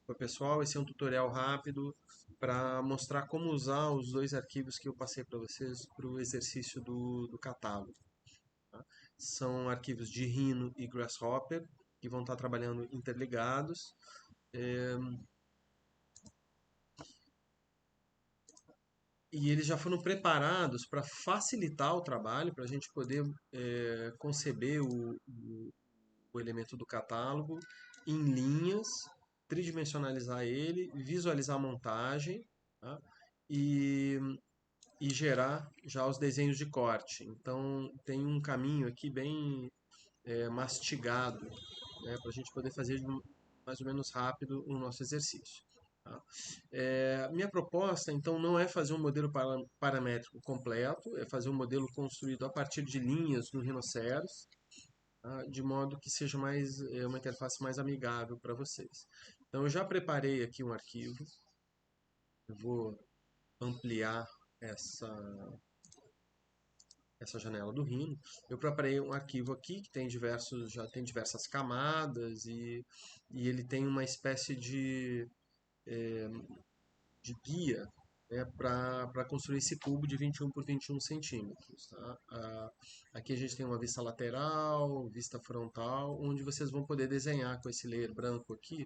Oi, pessoal, esse é um tutorial rápido para mostrar como usar os dois arquivos que eu passei para vocês para o exercício do catálogo. Tá? São arquivos de Rhino e Grasshopper que vão estar trabalhando interligados. é, E eles já foram preparados para facilitar o trabalho, para a gente poder conceber o elemento do catálogo em linhas, tridimensionalizar ele, visualizar a montagem, tá? e, e gerar já os desenhos de corte. Então tem um caminho aqui bem mastigado, né, para a gente poder fazer mais ou menos rápido o nosso exercício. Tá? Minha proposta, então, não é fazer um modelo paramétrico completo, é fazer um modelo construído a partir de linhas no Rhinoceros, tá? De modo que seja uma interface mais amigável para vocês. Então, eu já preparei aqui um arquivo, eu vou ampliar essa, essa janela do Rhino. Eu preparei um arquivo aqui que tem já tem diversas camadas e ele tem uma espécie de guia, né, para construir esse cubo de 21 por 21 centímetros. Tá? Aqui a gente tem uma vista lateral, vista frontal, onde vocês vão poder desenhar com esse layer branco aqui,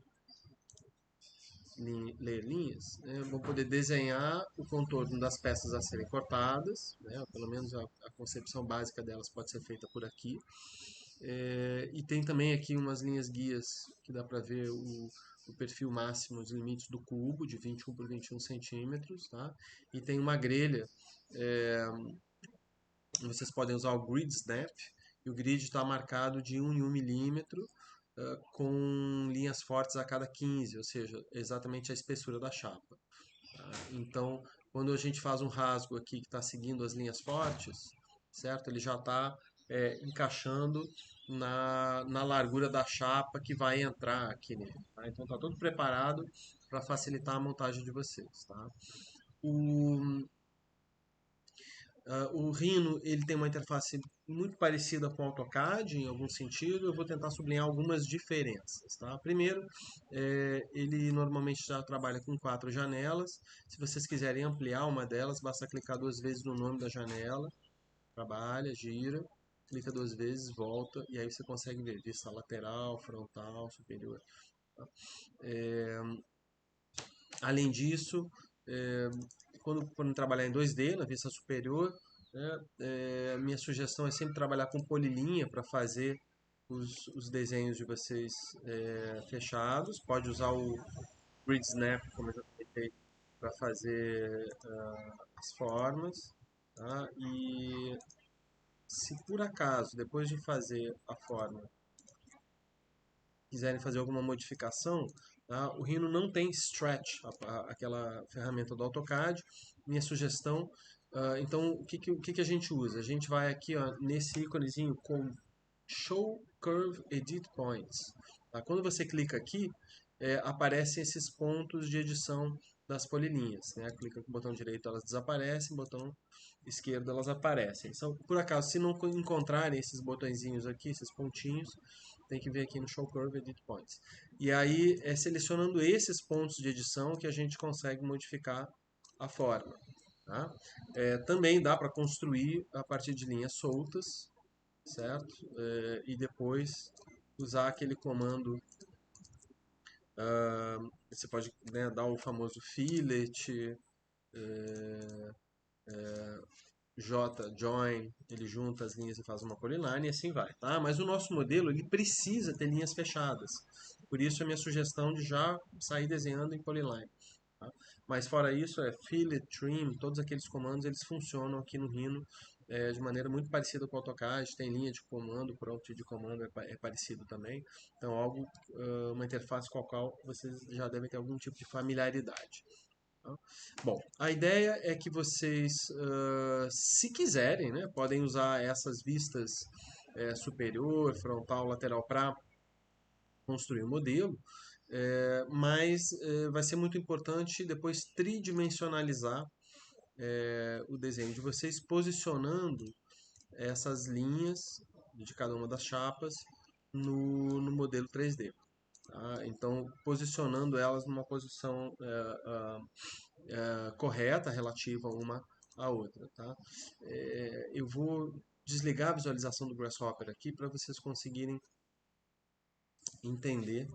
layer linhas, né, vão poder desenhar o contorno das peças a serem cortadas, né, pelo menos a concepção básica delas pode ser feita por aqui. E tem também aqui umas linhas guias que dá para ver o perfil máximo, os limites do cubo, de 21 por 21 centímetros. Tá? E tem uma grelha, é, vocês podem usar o Grid Snap, e o grid está marcado de 1 em 1 milímetro, com linhas fortes a cada 15, ou seja, exatamente a espessura da chapa. Tá? Então, quando a gente faz um rasgo aqui que está seguindo as linhas fortes, certo? Ele já está encaixando na largura da chapa que vai entrar aqui nele. Tá? Então, está tudo preparado para facilitar a montagem de vocês. Tá? O, o Rhino ele tem uma interface muito parecida com o AutoCAD em algum sentido. Eu vou tentar sublinhar algumas diferenças. Tá? Primeiro, ele normalmente já trabalha com 4 janelas. Se vocês quiserem ampliar uma delas, basta clicar 2 vezes no nome da janela, trabalha, gira, clica 2 vezes, volta e aí você consegue ver vista lateral, frontal, superior. Tá? É, Além disso, é, quando trabalhar em 2D, na vista superior, né, minha sugestão é sempre trabalhar com polilinha para fazer os desenhos de vocês fechados. Pode usar o Grid Snap, como eu já comentei, para fazer as formas. Tá? E se por acaso, depois de fazer a forma, quiserem fazer alguma modificação, tá? O Rhino não tem Stretch, aquela ferramenta do AutoCAD. Minha sugestão, então o que a gente usa? A gente vai aqui ó, nesse íconezinho com Show Curve Edit Points. Tá? Quando você clica aqui, aparecem esses pontos de edição das polilinhas. Né? Clica com o botão direito, elas desaparecem, botão esquerdo elas aparecem. Então, por acaso, se não encontrarem esses botõezinhos aqui, esses pontinhos, tem que vir aqui no Show Curve Edit Points. E aí é selecionando esses pontos de edição que a gente consegue modificar a forma. Tá? Também dá para construir a partir de linhas soltas, certo? E depois usar aquele comando. Você pode, né, dar o famoso fillet, join, ele junta as linhas e faz uma polyline e assim vai, tá? Mas o nosso modelo ele precisa ter linhas fechadas. Por isso a minha sugestão de já sair desenhando em polyline. Tá? Mas fora isso, fillet, trim, todos aqueles comandos eles funcionam aqui no Rhino de maneira muito parecida com o AutoCAD. Tem linha de comando, prompt de comando é parecido também. Então, uma interface com a qual vocês já devem ter algum tipo de familiaridade. Tá? Bom, a ideia é que vocês, se quiserem, né, podem usar essas vistas superior, frontal, lateral para construir o modelo, mas vai ser muito importante depois tridimensionalizar o desenho de vocês, posicionando essas linhas de cada uma das chapas no modelo 3D. tá? Então, posicionando elas numa posição correta relativa uma à outra, tá? Eu vou desligar a visualização do Grasshopper aqui para vocês conseguirem entender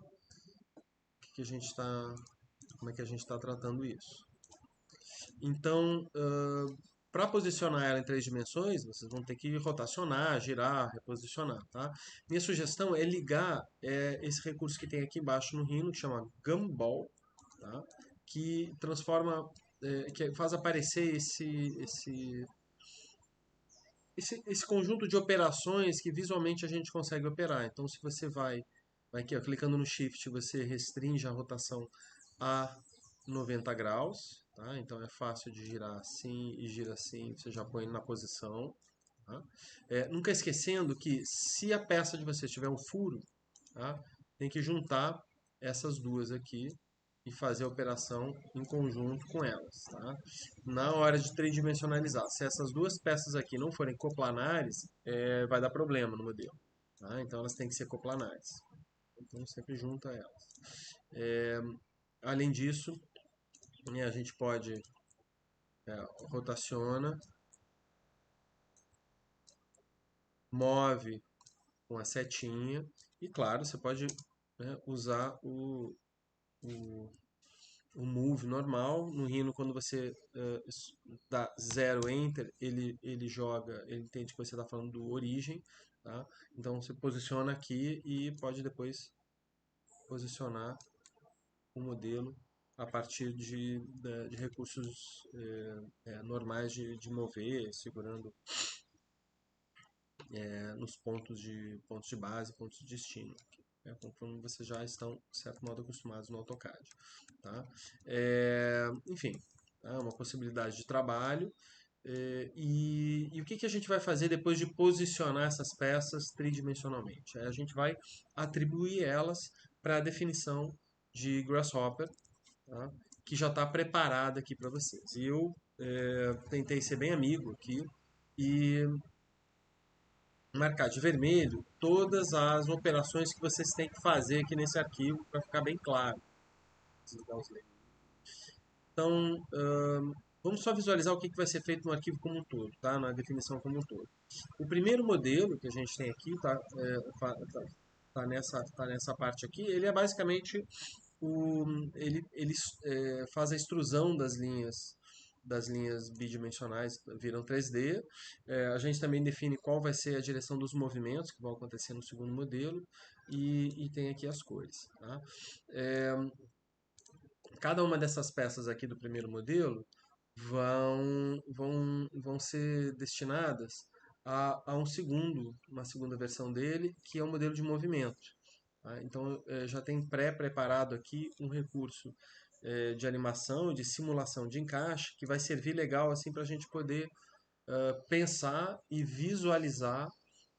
que a gente está, como é que a gente está tratando isso. Então, para posicionar ela em 3 dimensões, vocês vão ter que rotacionar, girar, reposicionar, tá? Minha sugestão é ligar esse recurso que tem aqui embaixo no Rhino, que chama Gumball, tá? Que transforma, que faz aparecer esse conjunto de operações que visualmente a gente consegue operar. Então, se você vai aqui, ó, clicando no Shift, você restringe a rotação a 90 graus, tá? Então é fácil de girar assim e gira assim, você já põe na posição. Tá? Nunca esquecendo que se a peça de vocês tiver um furo, tá? Tem que juntar essas duas aqui e fazer a operação em conjunto com elas. Tá? Na hora de tridimensionalizar, se essas duas peças aqui não forem coplanares, vai dar problema no modelo. Tá? Então elas têm que ser coplanares. Então sempre junta elas. Além disso, a gente pode rotaciona, move com a setinha e claro, você pode, né, usar o, o move normal. No Rhino, quando você dá 0 enter, ele joga, ele entende que você está falando do origem, tá? Então você posiciona aqui e pode depois posicionar o modelo a partir de recursos normais de mover, segurando nos pontos de base, pontos de destino, conforme vocês já estão, de certo modo, acostumados no AutoCAD. Tá? Enfim, é uma possibilidade de trabalho. E o que a gente vai fazer depois de posicionar essas peças tridimensionalmente? A gente vai atribuir elas para a definição de Grasshopper, tá? Que já está preparada aqui para vocês. E eu tentei ser bem amigo aqui e marcar de vermelho todas as operações que vocês têm que fazer aqui nesse arquivo para ficar bem claro. Então, vamos só visualizar o que vai ser feito no arquivo como um todo, tá? Na definição como um todo. O primeiro modelo que a gente tem aqui, tá nessa parte aqui, ele é basicamente ele faz a extrusão das linhas bidimensionais, viram 3D. A gente também define qual vai ser a direção dos movimentos que vão acontecer no segundo modelo e tem aqui as cores. Tá? Cada uma dessas peças aqui do primeiro modelo vão ser destinadas a uma segunda versão dele, que é o modelo de movimento. Tá? Então, já tem pré-preparado aqui um recurso de animação, de simulação de encaixe, que vai servir legal assim para a gente poder pensar e visualizar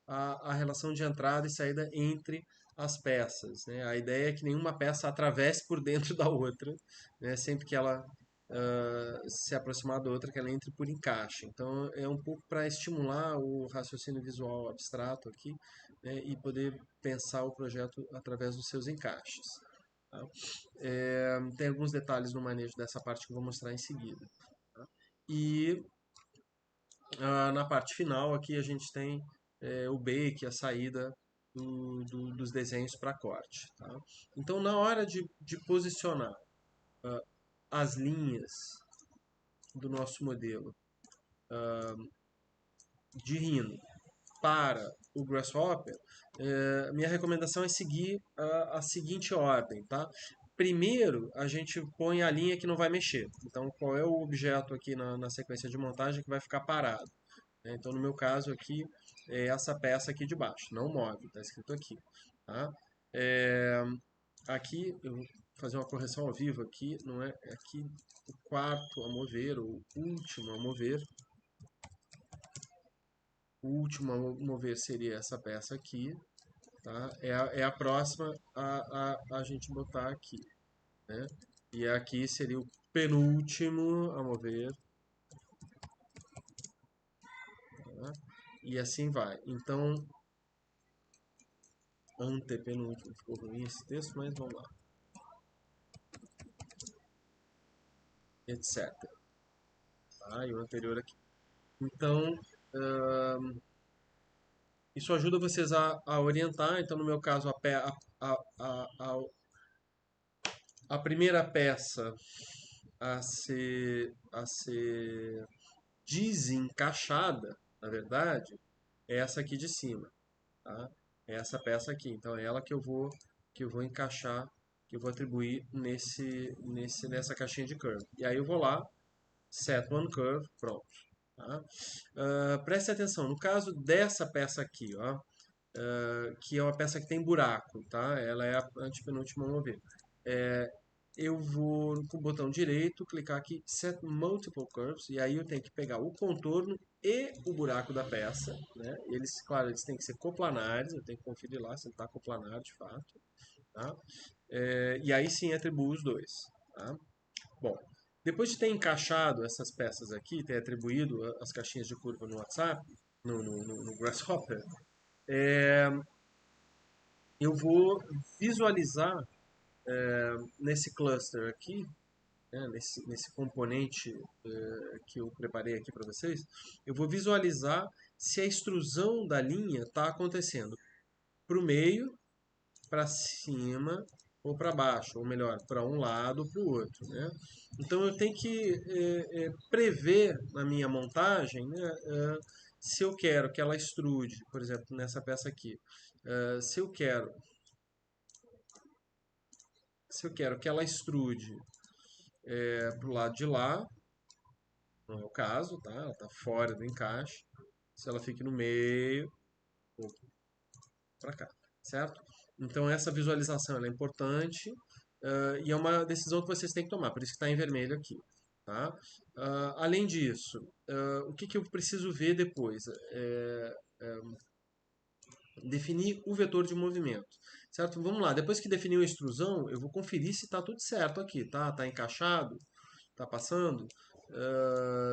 a relação de entrada e saída entre as peças. Né? A ideia é que nenhuma peça atravesse por dentro da outra, né? Sempre que ela se aproximar da outra, que ela entre por encaixe. Então é um pouco para estimular o raciocínio visual abstrato aqui, né? E poder pensar o projeto através dos seus encaixes. Tá? Tem alguns detalhes no manejo dessa parte que eu vou mostrar em seguida. Tá? E na parte final aqui a gente tem o bake, a saída dos desenhos para corte. Tá? Então na hora de posicionar as linhas do nosso modelo de Rhino para o Grasshopper, minha recomendação é seguir a seguinte ordem. Tá? Primeiro, a gente põe a linha que não vai mexer. Então, qual é o objeto aqui na sequência de montagem que vai ficar parado? Então, no meu caso aqui, é essa peça aqui de baixo, não move, está escrito aqui. Tá? É, aqui, eu vou fazer uma correção ao vivo aqui, não é aqui o quarto a mover, ou o último a mover. O último a mover seria essa peça aqui, tá? É a próxima a gente botar aqui, né? E aqui seria o penúltimo a mover, tá? E assim vai. Então, antepenúltimo, ficou ruim esse texto, mas vamos lá, etc. Tá? E o anterior aqui. Então, isso ajuda vocês a orientar. Então, no meu caso, a, a primeira peça a ser desencaixada, na verdade, é essa aqui de cima, tá? É essa peça aqui. Então, é ela que eu vou encaixar, que eu vou atribuir nessa caixinha de curve. E aí eu vou lá, set one curve, pronto. Tá? Preste atenção, no caso dessa peça aqui, ó, que é uma peça que tem buraco, tá? Ela é a antepenúltima a mover. Eu vou com o botão direito, clicar aqui, Set Multiple Curves, e aí eu tenho que pegar o contorno e o buraco da peça, né? Eles, claro, eles têm que ser coplanares, eu tenho que conferir lá se ele está coplanar de fato, tá? E aí sim atribuo os dois, tá? Bom, depois de ter encaixado essas peças aqui, ter atribuído as caixinhas de curva no WhatsApp, no Grasshopper, eu vou visualizar nesse cluster aqui, né, nesse componente que eu preparei aqui para vocês, eu vou visualizar se a extrusão da linha está acontecendo para o meio, para cima ou para baixo, ou melhor, para um lado ou para o outro. Né? Então eu tenho que prever na minha montagem, né, se eu quero que ela extrude, por exemplo, nessa peça aqui, se eu quero que ela extrude para o lado de lá, não é o caso, tá? Ela está fora do encaixe. Se ela fica no meio, ou para cá, certo? Então essa visualização ela é importante e é uma decisão que vocês têm que tomar, por isso que está em vermelho aqui. Tá? Além disso, o que eu preciso ver depois? Definir o vetor de movimento. Certo? Vamos lá, depois que definiu a extrusão, eu vou conferir se está tudo certo aqui, tá? Está encaixado, está passando.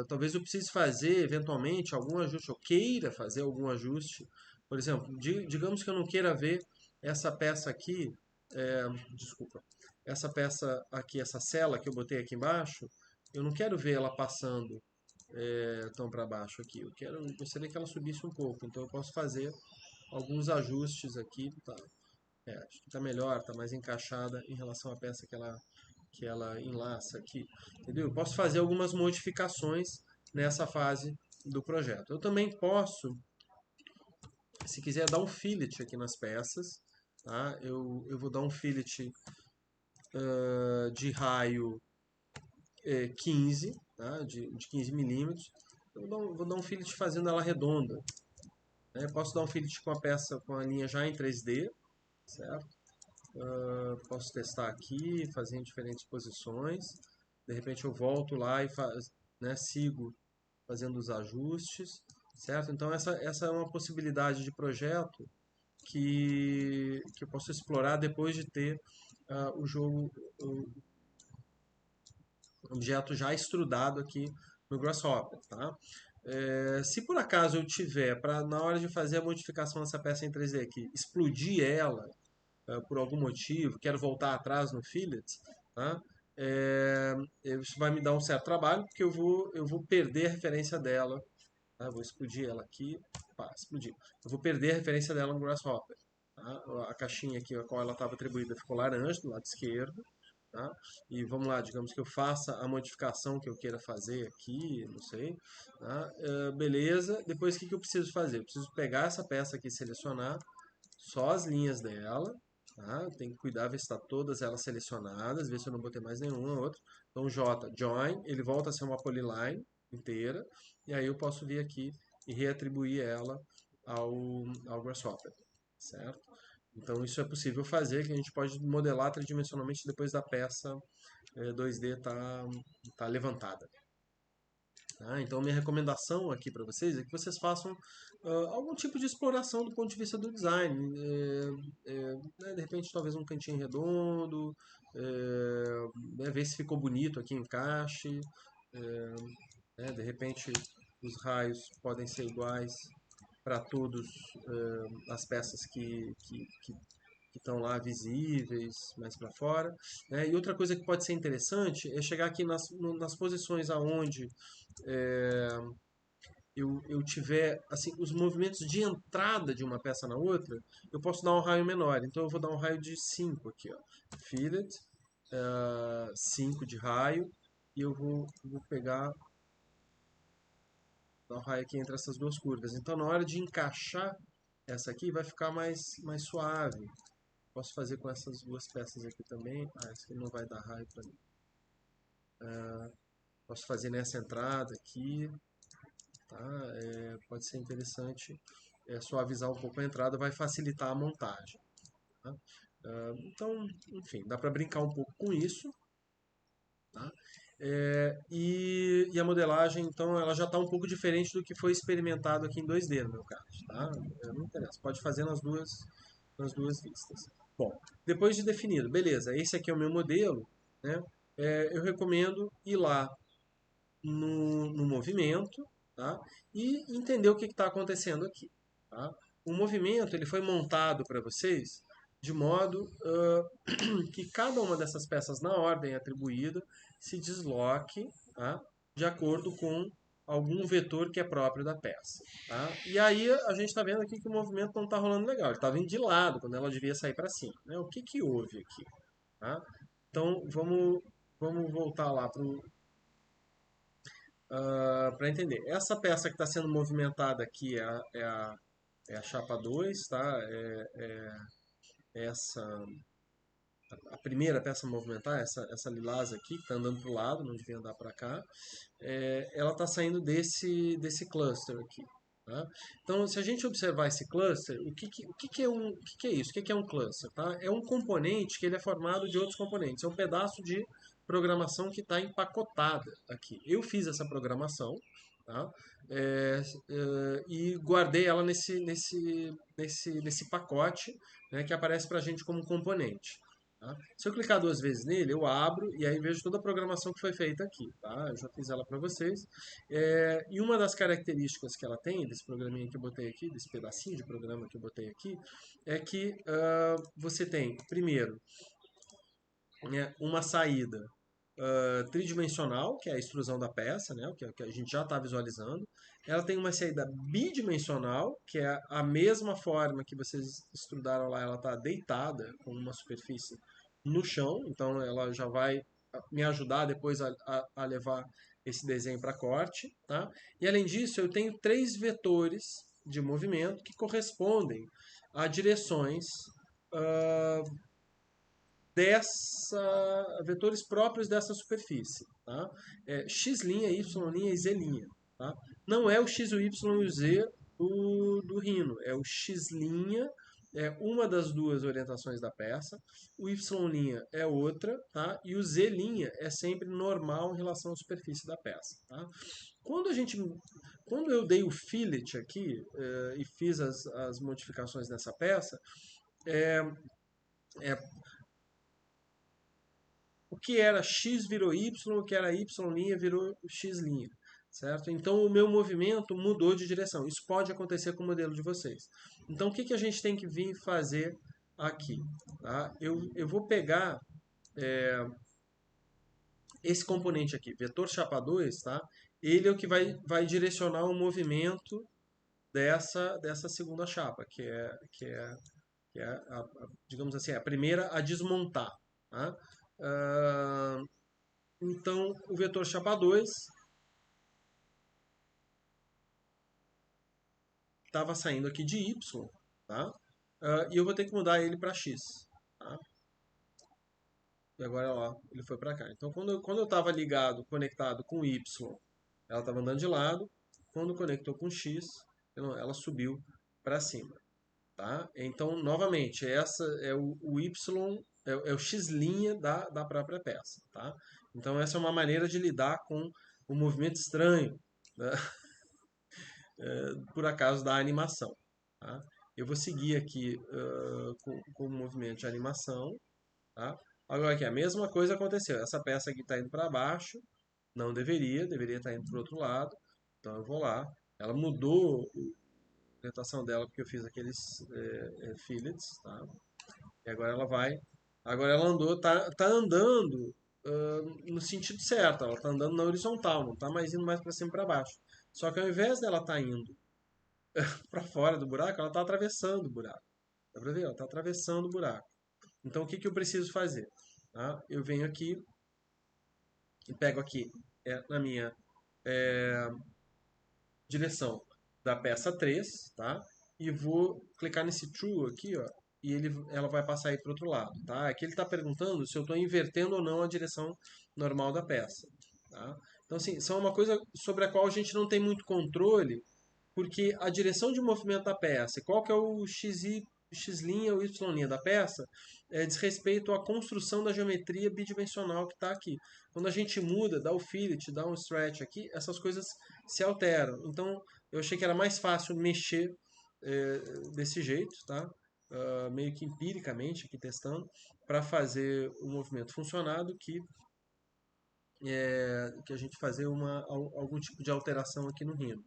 Talvez eu precise fazer, eventualmente, algum ajuste, eu queira fazer algum ajuste. Por exemplo, digamos que eu não queira ver essa peça aqui, desculpa, essa peça aqui, essa cela que eu botei aqui embaixo, eu não quero ver ela passando tão para baixo aqui. Gostaria que ela subisse um pouco, então eu posso fazer alguns ajustes aqui. Tá, acho que está melhor, está mais encaixada em relação à peça que ela enlaça aqui, entendeu? Eu posso fazer algumas modificações nessa fase do projeto. Eu também posso, se quiser, dar um fillet aqui nas peças, tá? Eu vou dar um fillet de raio 15, tá? de 15 milímetros. Eu vou dar um fillet fazendo ela redonda. Né? Posso dar um fillet com a peça, com a linha já em 3D, certo? Posso testar aqui, fazer em diferentes posições. De repente eu volto lá e né, sigo fazendo os ajustes, certo? Então essa é uma possibilidade de projeto que eu posso explorar depois de ter o objeto já extrudado aqui no Grasshopper, tá? Se por acaso eu tiver, na hora de fazer a modificação dessa peça em 3D aqui, explodir ela por algum motivo, quero voltar atrás no fillet, tá? Isso vai me dar um certo trabalho, porque eu vou perder a referência dela. Tá? Vou explodir ela aqui. Pá, explodir. Eu vou perder a referência dela no Grasshopper. Tá? A caixinha aqui a qual ela estava atribuída ficou laranja do lado esquerdo. Tá? E vamos lá, digamos que eu faça a modificação que eu queira fazer aqui, não sei. Tá? Beleza, depois o que eu preciso fazer? Eu preciso pegar essa peça aqui e selecionar só as linhas dela. Tá? Tem que cuidar, ver se está todas elas selecionadas, ver se eu não botei mais nenhuma outra. Então, J, join, ele volta a ser uma polyline inteira, e aí eu posso vir aqui e reatribuir ela ao Grasshopper, certo? Então, isso é possível fazer, que a gente pode modelar tridimensionalmente depois da peça 2D tá levantada. Tá? Então, minha recomendação aqui para vocês é que vocês façam algum tipo de exploração do ponto de vista do design. Né, de repente, talvez um cantinho redondo, ver se ficou bonito aqui, encaixe. Né, de repente, os raios podem ser iguais para todos as peças que estão lá visíveis, mais para fora, né? E outra coisa que pode ser interessante é chegar aqui nas posições aonde é, eu tiver assim os movimentos de entrada de uma peça na outra, eu posso dar um raio menor. Então eu vou dar um raio de 5 aqui, ó. Fillet, 5 de raio, e eu vou pegar dar um raio aqui entre essas duas curvas. Então na hora de encaixar essa aqui vai ficar mais suave. Posso fazer com essas duas peças aqui também. Ah, essa aqui não vai dar raio para mim. Posso fazer nessa entrada aqui, tá? Pode ser interessante suavizar um pouco a entrada, vai facilitar a montagem. Tá? Então, enfim, dá para brincar um pouco com isso. Tá? E a modelagem, então, ela já está um pouco diferente do que foi experimentado aqui em 2D, no meu caso. Tá? Não interessa, pode fazer nas duas vistas. Bom, depois de definido, beleza, esse aqui é o meu modelo, né? Eu recomendo ir lá no movimento, tá? E entender o que está acontecendo aqui. Tá? O movimento ele foi montado para vocês de modo que cada uma dessas peças na ordem atribuída se desloque, tá? De acordo com algum vetor que é próprio da peça. Tá? E aí a gente está vendo aqui que o movimento não está rolando legal, ele está vindo de lado quando ela devia sair para cima. Né? O que houve aqui? Tá? Então vamos voltar lá para entender. Essa peça que está sendo movimentada aqui é a chapa 2, tá? Essa a primeira peça a movimentar, essa lilás aqui, que está andando para o lado, não devia andar para cá, ela está saindo desse cluster aqui. Tá? Então, se a gente observar esse cluster, o que é isso? O que é um cluster? Tá? É um componente que ele é formado de outros componentes. É um pedaço de programação que está empacotada aqui. Eu fiz essa programação, tá? E guardei ela nesse pacote, né, que aparece para a gente como componente. Tá? Se eu clicar duas vezes nele, eu abro e aí vejo toda a programação que foi feita aqui. Tá? Eu já fiz ela para vocês. E uma das características que ela tem, desse programinha que eu botei aqui, desse pedacinho de programa que eu botei aqui, é que você tem, primeiro, né, uma saída tridimensional, que é a extrusão da peça, né, o que a gente já está visualizando. Ela tem uma saída bidimensional, que é a mesma forma que vocês estudaram lá, ela está deitada com uma superfície no chão, então ela já vai me ajudar depois a levar esse desenho para corte. Tá? E além disso, eu tenho três vetores de movimento que correspondem a direções uh, vetores próprios dessa superfície. Tá? X', Y' e Z'. Tá? Não é o X, o Y e o Z do Rhino, é o X', é uma das duas orientações da peça, o Y' é outra, tá? E o Z' é sempre normal em relação à superfície da peça. Tá? Quando eu dei o fillet aqui e fiz as modificações nessa peça, é, é, o que era X virou Y, o que era Y' virou X'. Certo? Então o meu movimento mudou de direção. Isso pode acontecer com o modelo de vocês. Então o que a gente tem que vir fazer aqui? Tá? Eu vou pegar esse componente aqui, vetor chapa 2, tá? Ele é o que vai direcionar o movimento dessa segunda chapa, que é digamos assim, a primeira a desmontar. Tá? Então, o vetor chapa 2 estava saindo aqui de Y, tá? E eu vou ter que mudar ele para X. Tá? E agora, ó, ele foi para cá. Então, quando eu estava ligado, conectado com Y, ela estava andando de lado. Quando conectou com X, ela subiu para cima. Tá? Então, novamente, essa é o Y, é o X' da própria peça. Tá? Então, essa é uma maneira de lidar com o movimento estranho, né? Por acaso, da animação. Tá? Eu vou seguir aqui com o movimento de animação. Tá? Agora aqui, a mesma coisa aconteceu. Essa peça aqui está indo para baixo, não deveria estar indo para o outro lado. Então eu vou lá. Ela mudou orientação dela, porque eu fiz aqueles fillets, tá? E agora ela andou, tá andando no sentido certo, ela tá andando na horizontal, não tá mais indo mais para cima e para baixo. Só que ao invés dela tá indo para fora do buraco, ela tá atravessando o buraco. Dá pra ver? Ela tá atravessando o buraco. Então o que que eu preciso fazer? Tá? Eu venho aqui e pego aqui na minha direção da peça 3, tá? E vou clicar nesse true aqui, ó, e ela vai passar aí para o outro lado, tá? Aqui ele está perguntando se eu estou invertendo ou não a direção normal da peça, tá? Então, assim, são uma coisa sobre a qual a gente não tem muito controle, porque a direção de movimento da peça, qual que é o x' ou y' da peça, diz respeito à construção da geometria bidimensional que está aqui. Quando a gente muda, dá o fillet, dá um stretch aqui, essas coisas se alteram. Então, eu achei que era mais fácil mexer desse jeito, tá? Meio que empiricamente aqui testando, para fazer o movimento funcionar do que a gente fazer algum tipo de alteração aqui no rino.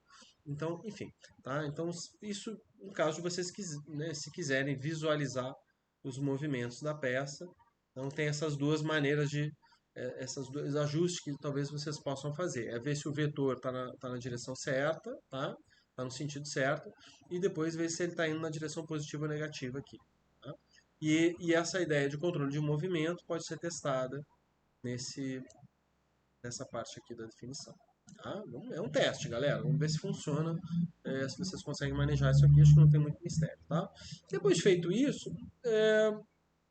Então, enfim, tá? Então, isso no caso de vocês né, se quiserem visualizar os movimentos da peça. Então, tem essas duas maneiras esses dois ajustes que talvez vocês possam fazer. É ver se o vetor tá na direção certa, tá? Tá no sentido certo, e depois ver se ele está indo na direção positiva ou negativa aqui. Tá? E essa ideia de controle de movimento pode ser testada nesse, nessa parte aqui da definição. Tá? É um teste, galera. Vamos ver se funciona, se vocês conseguem manejar isso aqui. Acho que não tem muito mistério. Tá? Depois de feito isso,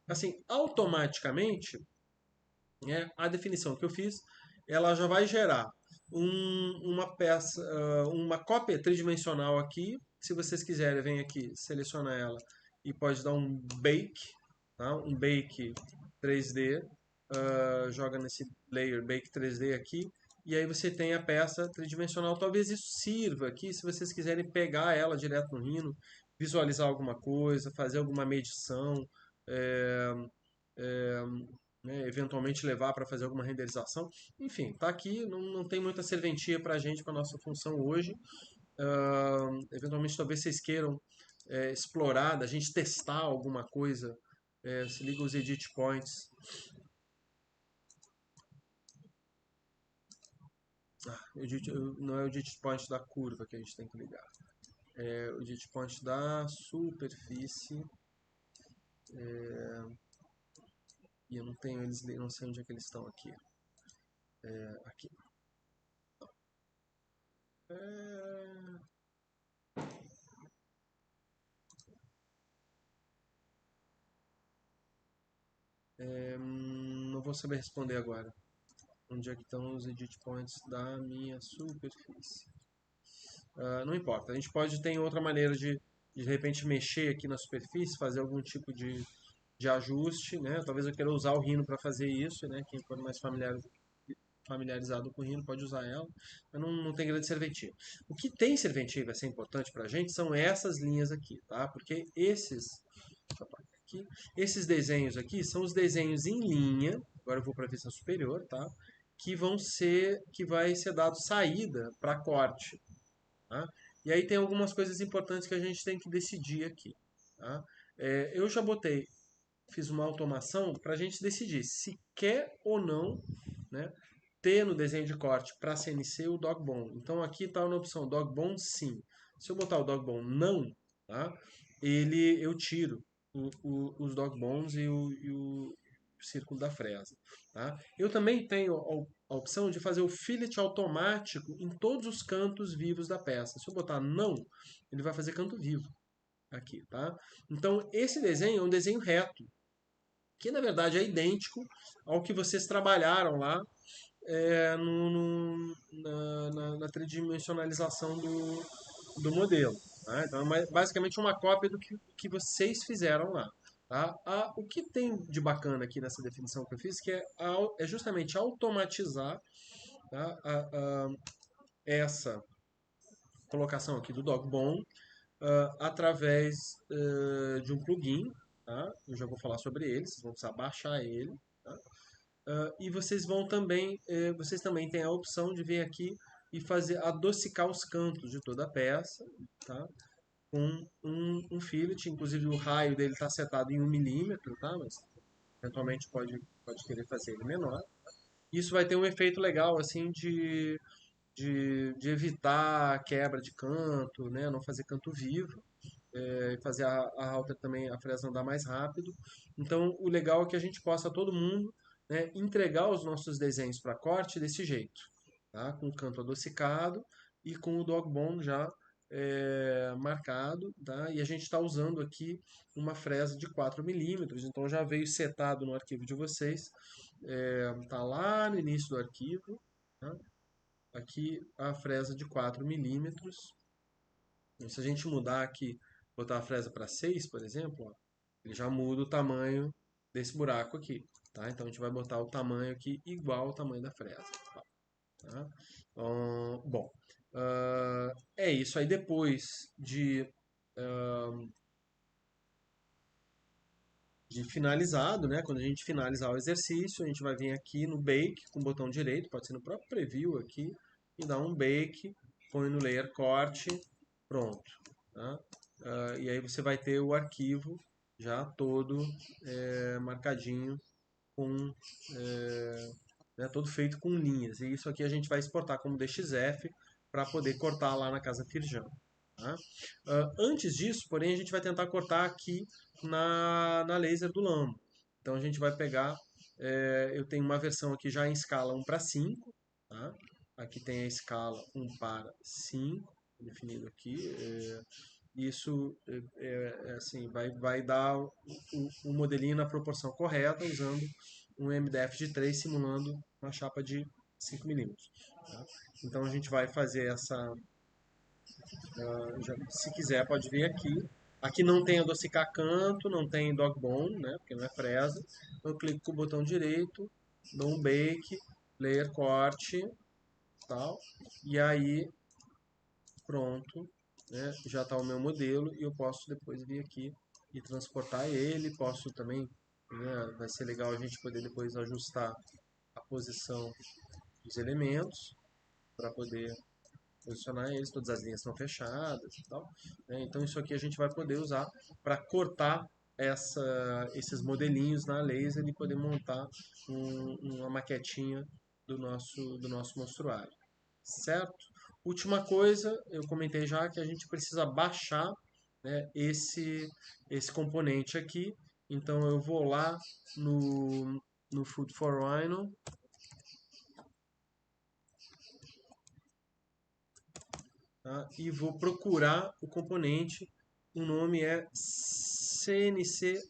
assim, automaticamente, a definição que eu fiz, ela já vai gerar uma peça, uma cópia tridimensional aqui. Se vocês quiserem, vem aqui, seleciona ela e pode dar um bake, tá? Um bake 3D, joga nesse layer bake 3D aqui, e aí você tem a peça tridimensional. Talvez isso sirva aqui, se vocês quiserem pegar ela direto no Rhino, visualizar alguma coisa, fazer alguma medição, é, é, né, eventualmente levar para fazer alguma renderização. Enfim, tá aqui, não tem muita serventia para a gente, para nossa função hoje. Eventualmente, talvez vocês queiram explorar, da gente testar alguma coisa. Se liga os edit points. Não é o edit point da curva que a gente tem que ligar. É o edit point da superfície. E eu não tenho eles, não sei onde é que eles estão aqui. Aqui. Não vou saber responder agora. Onde é que estão os edit points da minha superfície? Não importa. A gente pode ter outra maneira de repente mexer aqui na superfície, fazer algum tipo de ajuste, né? Talvez eu queira usar o Rhino para fazer isso, né? Quem for mais familiarizado com o Rhino pode usar ela, mas não tem grande serventia. O que tem serventia e vai ser importante para a gente são essas linhas aqui, tá? Porque esses desenhos aqui são os desenhos em linha, agora eu vou para a vista superior, tá? Que vai ser dado saída para corte, tá? E aí tem algumas coisas importantes que a gente tem que decidir aqui, tá? Eu já fiz uma automação para a gente decidir se quer ou não, né, ter no desenho de corte para CNC o dogbone. Então aqui está na opção dogbone sim. Se eu botar o dogbone não, tá, eu tiro os dogbones e o círculo da fresa. Tá? Eu também tenho a opção de fazer o fillet automático em todos os cantos vivos da peça. Se eu botar não, ele vai fazer canto vivo aqui. Tá? Então esse desenho é um desenho reto, que na verdade é idêntico ao que vocês trabalharam lá na tridimensionalização do modelo. Tá? Então é basicamente uma cópia do que vocês fizeram lá. Tá? O que tem de bacana aqui nessa definição que eu fiz que é justamente automatizar, tá, essa colocação aqui do dogbone através de um plugin. Tá? Eu já vou falar sobre ele, vocês vão precisar baixar ele. Tá? E vocês também têm a opção de vir aqui e fazer adocicar os cantos de toda a peça, tá? com um fillet, inclusive o raio dele está setado em 1 milímetro, tá? Mas eventualmente pode querer fazer ele menor. Isso vai ter um efeito legal, assim, de evitar a quebra de canto, né? Não fazer canto vivo, e fazer a halter também, a fresa andar mais rápido. Então, o legal é que a gente possa, todo mundo, né, entregar os nossos desenhos para corte desse jeito, tá? Com o canto adocicado e com o dog bone já marcado, tá? E a gente está usando aqui uma fresa de 4 milímetros, então já veio setado no arquivo de vocês, tá lá no início do arquivo, tá? Aqui a fresa de 4 milímetros. Se a gente mudar aqui, botar a fresa para 6, por exemplo, ó, ele já muda o tamanho desse buraco aqui, tá? Então a gente vai botar o tamanho aqui igual ao tamanho da fresa, tá? Bom, é isso. Aí depois de finalizado, né? Quando a gente finalizar o exercício, a gente vai vir aqui no Bake com o botão direito, pode ser no próprio Preview aqui, e dar um Bake, põe no Layer Corte, pronto, tá? E aí você vai ter o arquivo já todo marcadinho com todo feito com linhas. E isso aqui a gente vai exportar como DXF para poder cortar lá na casa Firjan. Tá? Antes disso, porém, a gente vai tentar cortar aqui na laser do Lambo. Então a gente vai pegar, eu tenho uma versão aqui já em escala 1:5, tá? Aqui tem a escala 1:5, definido aqui. Isso assim, vai dar o modelinho na proporção correta, usando um MDF de 3 simulando uma chapa de 5 milímetros. Tá? Então a gente vai fazer essa. Se quiser, pode vir aqui. Aqui não tem adocicar canto, não tem dog bone, né, porque não é fresa. Eu clico com o botão direito, dou um bake, layer corte, tal. E aí, pronto, né, já está o meu modelo e eu posso depois vir aqui e transportar ele. Posso também, né, vai ser legal a gente poder depois ajustar a posição dos elementos para poder posicionar eles, todas as linhas estão fechadas e tal, né? Então isso aqui a gente vai poder usar para cortar esses modelinhos na laser e poder montar uma maquetinha do nosso monstruário, certo? Última coisa, eu comentei já que a gente precisa baixar, né, esse componente aqui, então eu vou lá no Food for Rhino, tá? E vou procurar o componente. O nome é CNC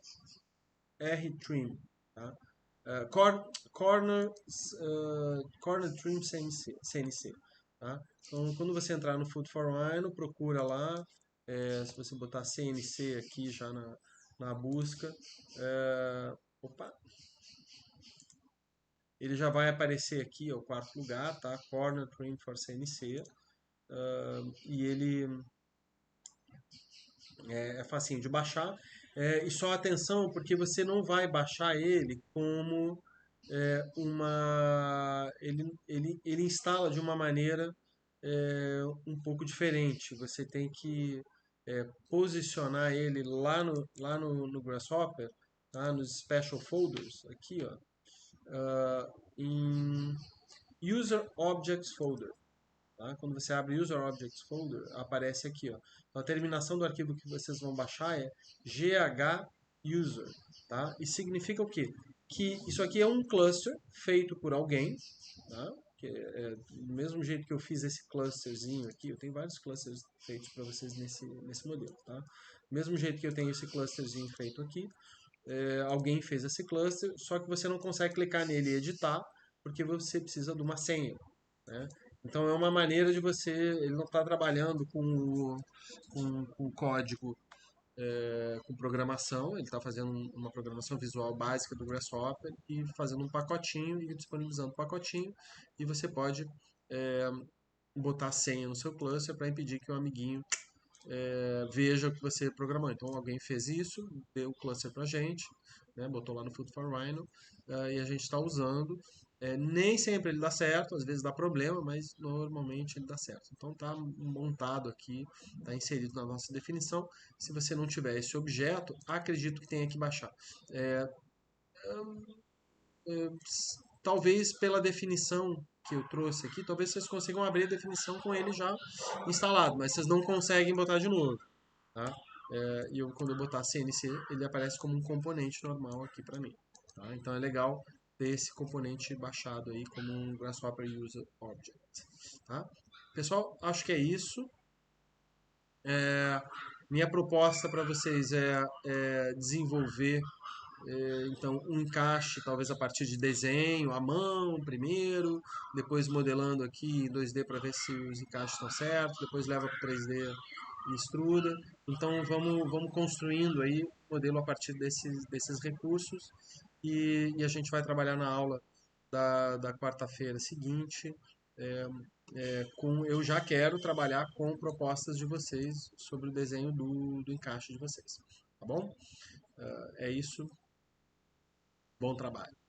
R-Trim. Tá? Corner Trim CNC. Tá? Então, quando você entrar no Food for Rhino, procura lá. Se você botar CNC aqui já na busca, opa, ele já vai aparecer aqui, ó, o quarto lugar, tá? Corner Trim for CNC. E ele é facinho de baixar. E só atenção, porque você não vai baixar ele como ele instala de uma maneira um pouco diferente. Você tem que posicionar ele lá no Grasshopper, tá? Nos Special Folders, aqui, ó, em User Objects Folder. Tá? Quando você abre User Objects Folder, aparece aqui. Ó. Então, a terminação do arquivo que vocês vão baixar é ghuser. Tá? E significa o quê? Que isso aqui é um cluster feito por alguém. Tá? Do mesmo jeito que eu fiz esse clusterzinho aqui, eu tenho vários clusters feitos para vocês nesse modelo. Tá? Do mesmo jeito que eu tenho esse clusterzinho feito aqui, alguém fez esse cluster, só que você não consegue clicar nele e editar, porque você precisa de uma senha. Né? Então é uma maneira de você. Ele não está trabalhando com código, com programação, ele está fazendo uma programação visual básica do Grasshopper e fazendo um pacotinho e disponibilizando o pacotinho. E você pode botar senha no seu cluster para impedir que o amiguinho veja o que você programou. Então alguém fez isso, deu o cluster para a gente, né, botou lá no Food for Rhino, e a gente está usando. Nem sempre ele dá certo, às vezes dá problema, mas normalmente ele dá certo. Então tá montado aqui, tá inserido na nossa definição. Se você não tiver esse objeto, acredito que tenha que baixar. É, talvez pela definição que eu trouxe aqui, talvez vocês consigam abrir a definição com ele já instalado, mas vocês não conseguem botar de novo, tá? E quando eu botar CNC, ele aparece como um componente normal aqui para mim, tá? Então é legal ter esse componente baixado aí como um Grasshopper User Object, tá? Pessoal, acho que é isso. Minha proposta para vocês é desenvolver então, um encaixe, talvez a partir de desenho, à mão primeiro, depois modelando aqui em 2D para ver se os encaixes estão certos, depois leva para o 3D e extruda. Então, vamos construindo aí o modelo a partir desses recursos e a gente vai trabalhar na aula da quarta-feira seguinte. é, eu já quero trabalhar com propostas de vocês sobre o desenho do encaixe de vocês. Tá bom? É isso. Bom trabalho.